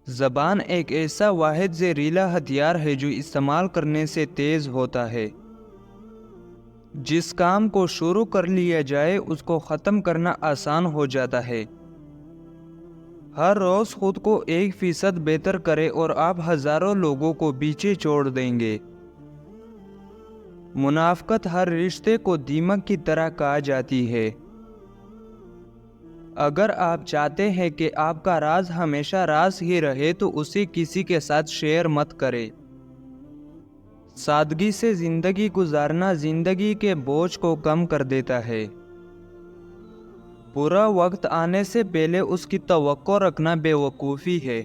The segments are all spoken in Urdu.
زبان ایک ایسا واحد زہریلا ہتھیار ہے جو استعمال کرنے سے تیز ہوتا ہے۔ جس کام کو شروع کر لیا جائے اس کو ختم کرنا آسان ہو جاتا ہے۔ ہر روز خود کو 1% بہتر کرے اور آپ ہزاروں لوگوں کو پیچھے چھوڑ دیں گے۔ منافقت ہر رشتے کو دیمک کی طرح کہا جاتی ہے۔ اگر آپ چاہتے ہیں کہ آپ کا راز ہمیشہ راز ہی رہے تو اسے کسی کے ساتھ شیئر مت کریں۔ سادگی سے زندگی گزارنا زندگی کے بوجھ کو کم کر دیتا ہے۔ برا وقت آنے سے پہلے اس کی توقع رکھنا بے وقوفی ہے۔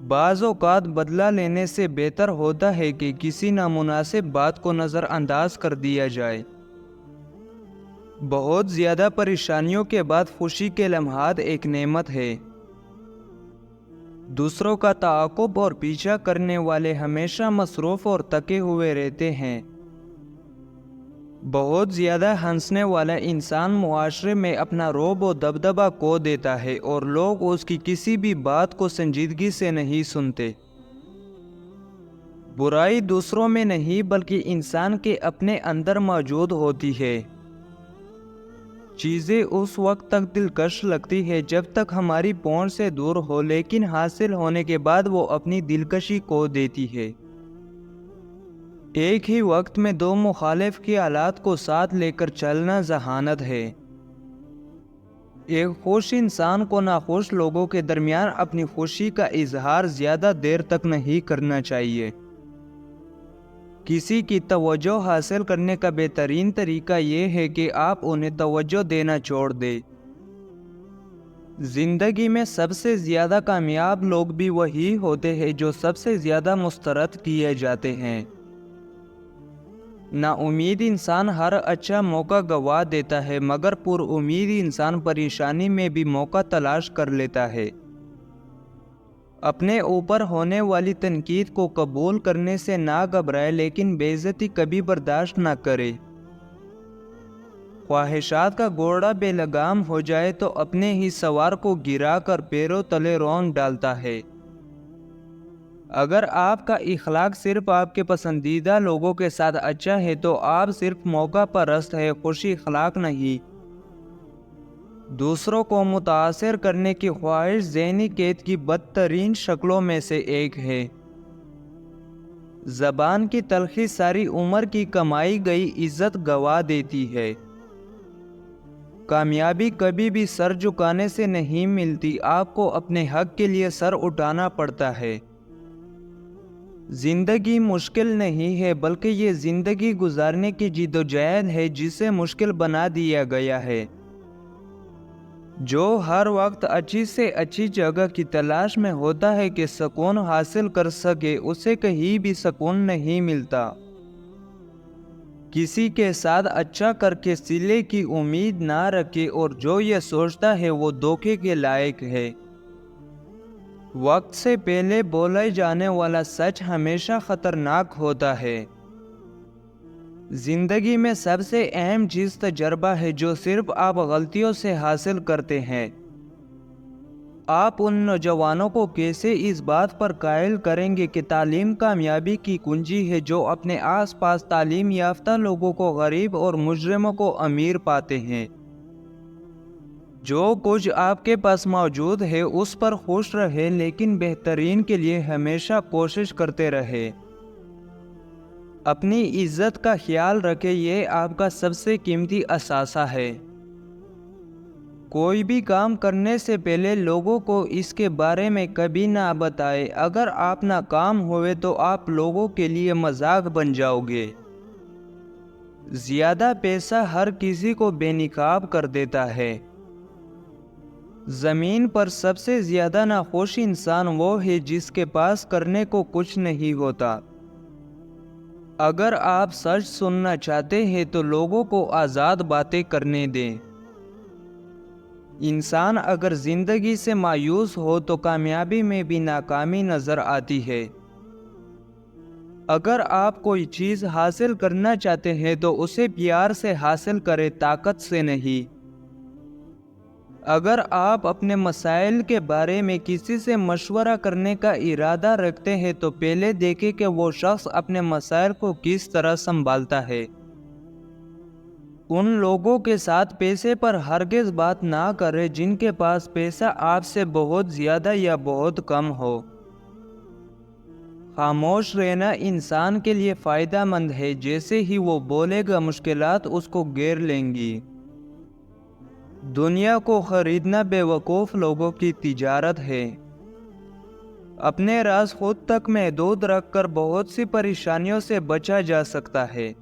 بعض اوقات بدلہ لینے سے بہتر ہوتا ہے کہ کسی نامناسب بات کو نظر انداز کر دیا جائے۔ بہت زیادہ پریشانیوں کے بعد خوشی کے لمحات ایک نعمت ہے۔ دوسروں کا تعاقب اور پیچھا کرنے والے ہمیشہ مصروف اور تھکے ہوئے رہتے ہیں۔ بہت زیادہ ہنسنے والا انسان معاشرے میں اپنا رعب و دبدبہ کھو دیتا ہے اور لوگ اس کی کسی بھی بات کو سنجیدگی سے نہیں سنتے۔ برائی دوسروں میں نہیں بلکہ انسان کے اپنے اندر موجود ہوتی ہے۔ چیزیں اس وقت تک دلکش لگتی ہے جب تک ہماری پہنچ سے دور ہو، لیکن حاصل ہونے کے بعد وہ اپنی دلکشی کھو دیتی ہے۔ ایک ہی وقت میں دو مخالف خیالات کو ساتھ لے کر چلنا ذہانت ہے۔ ایک خوش انسان کو ناخوش لوگوں کے درمیان اپنی خوشی کا اظہار زیادہ دیر تک نہیں کرنا چاہیے۔ کسی کی توجہ حاصل کرنے کا بہترین طریقہ یہ ہے کہ آپ انہیں توجہ دینا چھوڑ دیں۔ زندگی میں سب سے زیادہ کامیاب لوگ بھی وہی ہوتے ہیں جو سب سے زیادہ مسترد کیے جاتے ہیں۔ نا امید انسان ہر اچھا موقع گوا دیتا ہے، مگر پر امید انسان پریشانی میں بھی موقع تلاش کر لیتا ہے۔ اپنے اوپر ہونے والی تنقید کو قبول کرنے سے نہ گھبرائے، لیکن بے عزتی کبھی برداشت نہ کرے۔ خواہشات کا گھوڑا بے لگام ہو جائے تو اپنے ہی سوار کو گرا کر پیروں تلے رون ڈالتا ہے۔ اگر آپ کا اخلاق صرف آپ کے پسندیدہ لوگوں کے ساتھ اچھا ہے تو آپ صرف موقع پرست ہے، خوش اخلاق نہیں۔ دوسروں کو متاثر کرنے کی خواہش ذہنی قید کی بدترین شکلوں میں سے ایک ہے۔ زبان کی تلخی ساری عمر کی کمائی گئی عزت گوا دیتی ہے۔ کامیابی کبھی بھی سر جھکانے سے نہیں ملتی، آپ کو اپنے حق کے لیے سر اٹھانا پڑتا ہے۔ زندگی مشکل نہیں ہے بلکہ یہ زندگی گزارنے کی جدوجہد ہے جسے مشکل بنا دیا گیا ہے۔ جو ہر وقت اچھی سے اچھی جگہ کی تلاش میں ہوتا ہے کہ سکون حاصل کر سکے، اسے کہیں بھی سکون نہیں ملتا۔ کسی کے ساتھ اچھا کر کے صلے کی امید نہ رکھے، اور جو یہ سوچتا ہے وہ دھوکے کے لائق ہے۔ وقت سے پہلے بولے جانے والا سچ ہمیشہ خطرناک ہوتا ہے۔ زندگی میں سب سے اہم چیز تجربہ ہے جو صرف آپ غلطیوں سے حاصل کرتے ہیں۔ آپ ان نوجوانوں کو کیسے اس بات پر قائل کریں گے کہ تعلیم کامیابی کی کنجی ہے جو اپنے آس پاس تعلیم یافتہ لوگوں کو غریب اور مجرموں کو امیر پاتے ہیں؟ جو کچھ آپ کے پاس موجود ہے اس پر خوش رہے، لیکن بہترین کے لیے ہمیشہ کوشش کرتے رہے۔ اپنی عزت کا خیال رکھے، یہ آپ کا سب سے قیمتی اثاثہ ہے۔ کوئی بھی کام کرنے سے پہلے لوگوں کو اس کے بارے میں کبھی نہ بتائے۔ اگر آپ ناکام ہوئے تو آپ لوگوں کے لیے مذاق بن جاؤ گے۔ زیادہ پیسہ ہر کسی کو بے نقاب کر دیتا ہے۔ زمین پر سب سے زیادہ ناخوش انسان وہ ہے جس کے پاس کرنے کو کچھ نہیں ہوتا۔ اگر آپ سچ سننا چاہتے ہیں تو لوگوں کو آزاد باتیں کرنے دیں۔ انسان اگر زندگی سے مایوس ہو تو کامیابی میں بھی ناکامی نظر آتی ہے۔ اگر آپ کوئی چیز حاصل کرنا چاہتے ہیں تو اسے پیار سے حاصل کریں، طاقت سے نہیں۔ اگر آپ اپنے مسائل کے بارے میں کسی سے مشورہ کرنے کا ارادہ رکھتے ہیں تو پہلے دیکھیں کہ وہ شخص اپنے مسائل کو کس طرح سنبھالتا ہے۔ ان لوگوں کے ساتھ پیسے پر ہرگز بات نہ کریں جن کے پاس پیسہ آپ سے بہت زیادہ یا بہت کم ہو۔ خاموش رہنا انسان کے لیے فائدہ مند ہے، جیسے ہی وہ بولے گا مشکلات اس کو گھیر لیں گی۔ دنیا کو خریدنا بیوقوف لوگوں کی تجارت ہے۔ اپنے راز خود تک محدود رکھ کر بہت سی پریشانیوں سے بچا جا سکتا ہے۔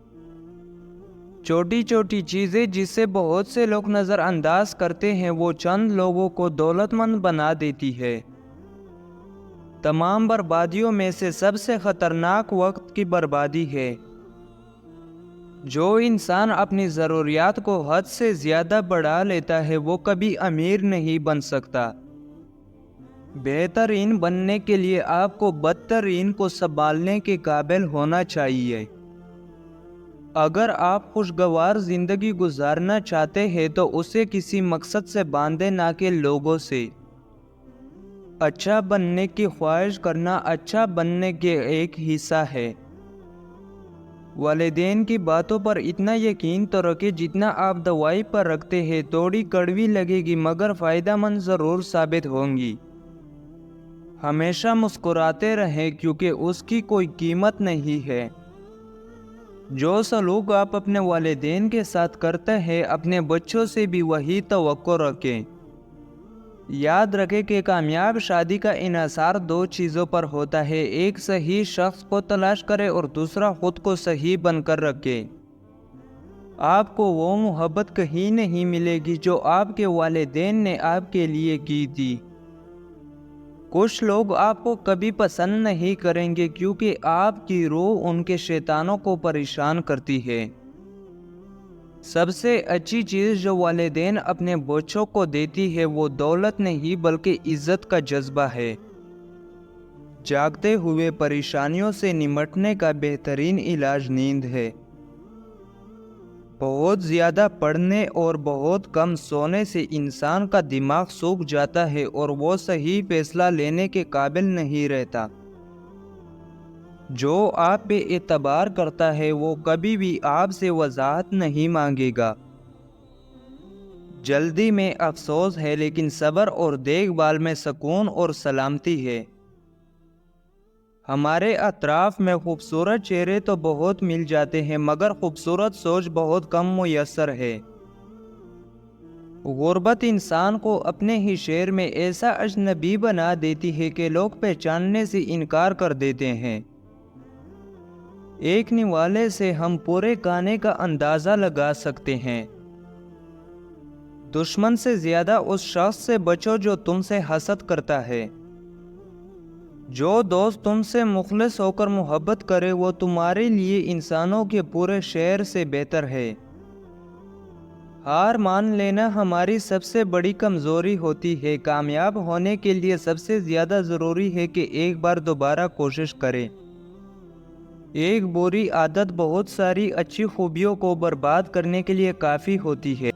چھوٹی چھوٹی چیزیں جسے بہت سے لوگ نظر انداز کرتے ہیں وہ چند لوگوں کو دولت مند بنا دیتی ہے۔ تمام بربادیوں میں سے سب سے خطرناک وقت کی بربادی ہے۔ جو انسان اپنی ضروریات کو حد سے زیادہ بڑھا لیتا ہے وہ کبھی امیر نہیں بن سکتا۔ بہترین بننے کے لیے آپ کو بدترین کو سنبھالنے کے قابل ہونا چاہیے۔ اگر آپ خوشگوار زندگی گزارنا چاہتے ہیں تو اسے کسی مقصد سے باندھے نہ کہ لوگوں سے۔ اچھا بننے کی خواہش کرنا اچھا بننے کے ایک حصہ ہے۔ والدین کی باتوں پر اتنا یقین تو رکھیں جتنا آپ دوائی پر رکھتے ہیں۔ تھوڑی کڑوی لگے گی مگر فائدہ مند ضرور ثابت ہوں گی۔ ہمیشہ مسکراتے رہیں کیونکہ اس کی کوئی قیمت نہیں ہے۔ جو سلوک آپ اپنے والدین کے ساتھ کرتے ہیں اپنے بچوں سے بھی وہی توقع رکھیں۔ یاد رکھیں کہ کامیاب شادی کا انحصار دو چیزوں پر ہوتا ہے، ایک صحیح شخص کو تلاش کرے اور دوسرا خود کو صحیح بن کر رکھے۔ آپ کو وہ محبت کہیں نہیں ملے گی جو آپ کے والدین نے آپ کے لیے کی تھی۔ کچھ لوگ آپ کو کبھی پسند نہیں کریں گے کیونکہ آپ کی روح ان کے شیطانوں کو پریشان کرتی ہے۔ سب سے اچھی چیز جو والدین اپنے بچوں کو دیتی ہے وہ دولت نہیں بلکہ عزت کا جذبہ ہے۔ جاگتے ہوئے پریشانیوں سے نمٹنے کا بہترین علاج نیند ہے۔ بہت زیادہ پڑھنے اور بہت کم سونے سے انسان کا دماغ سوکھ جاتا ہے اور وہ صحیح فیصلہ لینے کے قابل نہیں رہتا۔ جو آپ پہ اعتبار کرتا ہے وہ کبھی بھی آپ سے وضاحت نہیں مانگے گا۔ جلدی میں افسوس ہے لیکن صبر اور دیکھ بھال میں سکون اور سلامتی ہے۔ ہمارے اطراف میں خوبصورت چہرے تو بہت مل جاتے ہیں مگر خوبصورت سوچ بہت کم میسر ہے۔ غربت انسان کو اپنے ہی شہر میں ایسا اجنبی بنا دیتی ہے کہ لوگ پہچاننے سے انکار کر دیتے ہیں۔ ایک نوالے سے ہم پورے کھانے کا اندازہ لگا سکتے ہیں۔ دشمن سے زیادہ اس شخص سے بچو جو تم سے حسد کرتا ہے۔ جو دوست تم سے مخلص ہو کر محبت کرے وہ تمہارے لیے انسانوں کے پورے شہر سے بہتر ہے۔ ہار مان لینا ہماری سب سے بڑی کمزوری ہوتی ہے۔ کامیاب ہونے کے لیے سب سے زیادہ ضروری ہے کہ ایک بار دوبارہ کوشش کریں۔ ایک بری عادت بہت ساری اچھی خوبیوں کو برباد کرنے کے لیے کافی ہوتی ہے۔